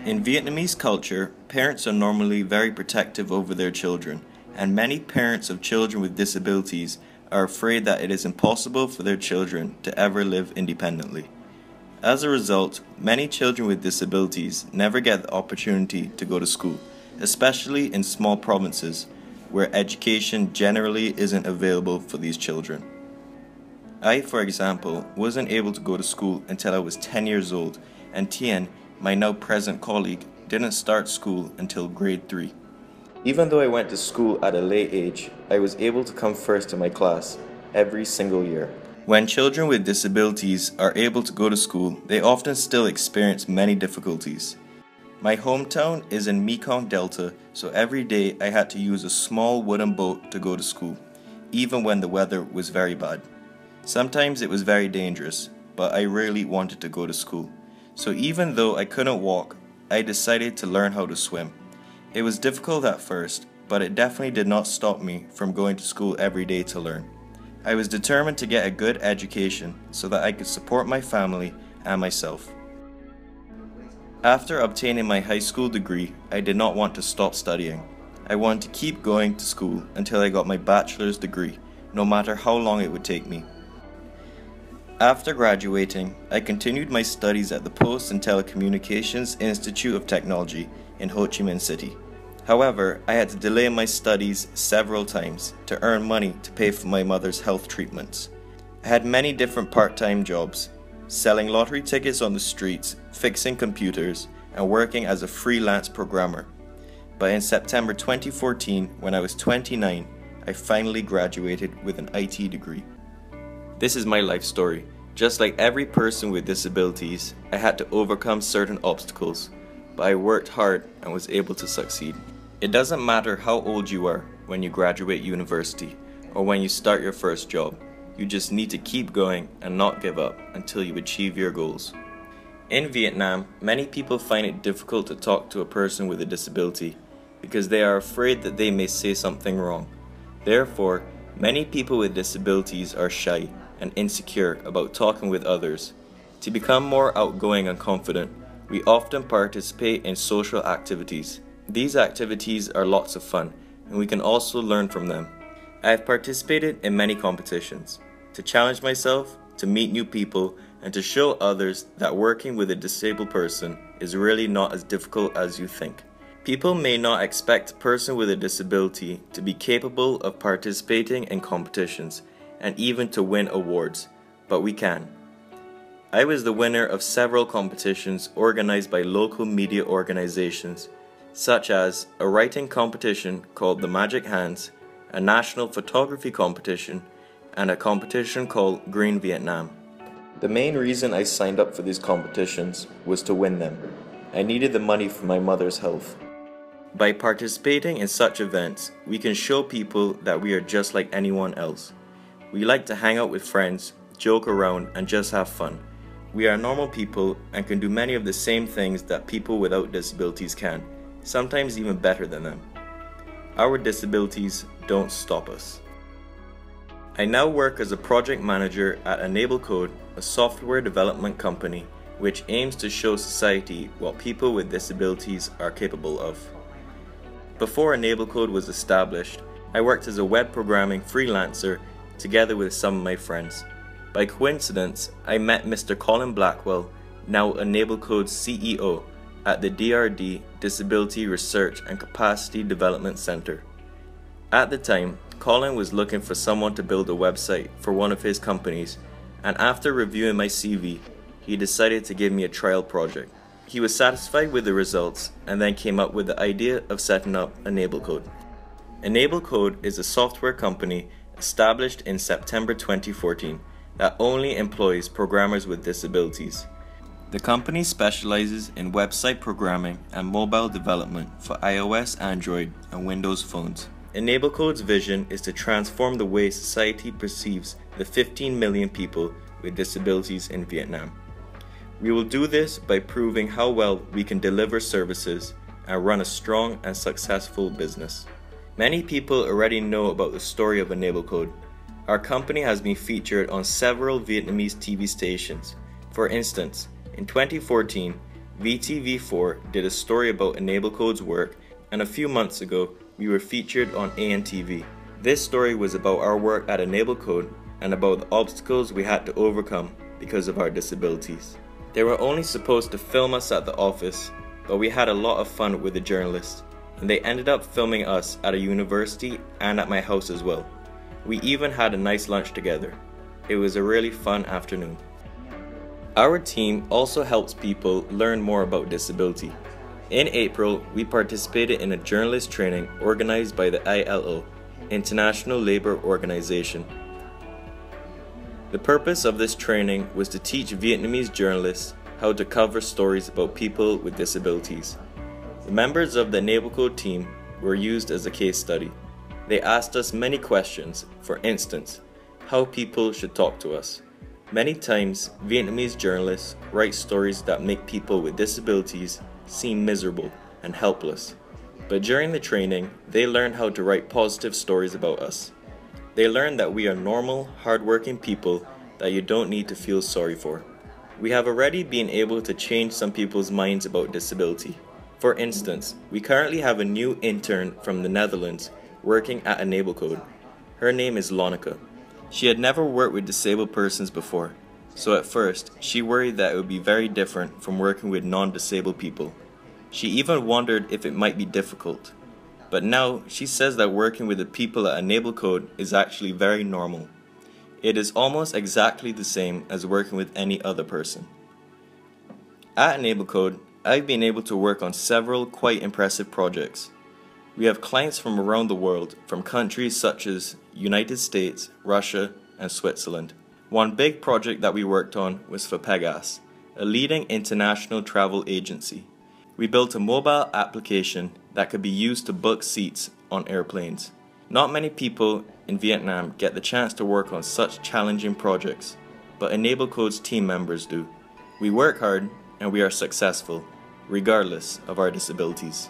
In Vietnamese culture, parents are normally very protective over their children, and many parents of children with disabilities are afraid that it is impossible for their children to ever live independently. As a result, many children with disabilities never get the opportunity to go to school, especially in small provinces where education generally isn't available for these children. I, for example, wasn't able to go to school until I was 10 years old, and Tien, my now present colleague, didn't start school until grade 3. Even though I went to school at a late age, I was able to come first in my class every single year. When children with disabilities are able to go to school, they often still experience many difficulties. My hometown is in Mekong Delta, so every day I had to use a small wooden boat to go to school, even when the weather was very bad. Sometimes it was very dangerous, but I rarely wanted to go to school. So even though I couldn't walk, I decided to learn how to swim. It was difficult at first, but it definitely did not stop me from going to school every day to learn. I was determined to get a good education so that I could support my family and myself. After obtaining my high school degree, I did not want to stop studying. I wanted to keep going to school until I got my bachelor's degree, no matter how long it would take me. After graduating, I continued my studies at the Post and Telecommunications Institute of Technology in Ho Chi Minh City. However, I had to delay my studies several times to earn money to pay for my mother's health treatments. I had many different part-time jobs, selling lottery tickets on the streets, fixing computers, and working as a freelance programmer. But in September 2014, when I was 29, I finally graduated with an IT degree. This is my life story. Just like every person with disabilities, I had to overcome certain obstacles, but I worked hard and was able to succeed. It doesn't matter how old you are when you graduate university or when you start your first job. You just need to keep going and not give up until you achieve your goals. In Vietnam, many people find it difficult to talk to a person with a disability because they are afraid that they may say something wrong. Therefore, many people with disabilities are shy and insecure about talking with others. To become more outgoing and confident, we often participate in social activities. These activities are lots of fun, and we can also learn from them. I have participated in many competitions to challenge myself, to meet new people, and to show others that working with a disabled person is really not as difficult as you think. People may not expect a person with a disability to be capable of participating in competitions and even to win awards, but we can. I was the winner of several competitions organized by local media organizations, such as a writing competition called The Magic Hands, a national photography competition, and a competition called Green Vietnam. The main reason I signed up for these competitions was to win them. I needed the money for my mother's health. By participating in such events, we can show people that we are just like anyone else. We like to hang out with friends, joke around, and just have fun. We are normal people and can do many of the same things that people without disabilities can, sometimes even better than them. Our disabilities don't stop us. I now work as a project manager at EnableCode, a software development company which aims to show society what people with disabilities are capable of. Before EnableCode was established, I worked as a web programming freelancer together with some of my friends. By coincidence, I met Mr. Colin Blackwell, now EnableCode's CEO, at the DRD Disability Research and Capacity Development Center. At the time, Colin was looking for someone to build a website for one of his companies, and after reviewing my CV, he decided to give me a trial project. He was satisfied with the results and then came up with the idea of setting up EnableCode. EnableCode is a software company established in September 2014 that only employs programmers with disabilities. The company specializes in website programming and mobile development for iOS, Android, and Windows phones. EnableCode's vision is to transform the way society perceives the 15 million people with disabilities in Vietnam. We will do this by proving how well we can deliver services and run a strong and successful business. Many people already know about the story of EnableCode. Our company has been featured on several Vietnamese TV stations. For instance, in 2014, VTV4 did a story about EnableCode's work, and a few months ago we were featured on ANTV. This story was about our work at EnableCode and about the obstacles we had to overcome because of our disabilities. They were only supposed to film us at the office, but we had a lot of fun with the journalists, and they ended up filming us at a university and at my house as well. We even had a nice lunch together. It was a really fun afternoon. Our team also helps people learn more about disability. In April, we participated in a journalist training organized by the ILO, International Labour Organization. The purpose of this training was to teach Vietnamese journalists how to cover stories about people with disabilities. The members of the EnableCode team were used as a case study. They asked us many questions, for instance, how people should talk to us. Many times, Vietnamese journalists write stories that make people with disabilities seem miserable and helpless. But during the training, they learned how to write positive stories about us. They learned that we are normal, hardworking people that you don't need to feel sorry for. We have already been able to change some people's minds about disability. For instance, we currently have a new intern from the Netherlands working at EnableCode. Her name is Lonica. She had never worked with disabled persons before, so at first she worried that it would be very different from working with non-disabled people. She even wondered if it might be difficult. But now she says that working with the people at EnableCode is actually very normal. It is almost exactly the same as working with any other person. At EnableCode, I've been able to work on several quite impressive projects. We have clients from around the world, from countries such as United States, Russia, and Switzerland. One big project that we worked on was for Pegas, a leading international travel agency. We built a mobile application that could be used to book seats on airplanes. Not many people in Vietnam get the chance to work on such challenging projects, but EnableCode's team members do. We work hard and we are successful, regardless of our disabilities.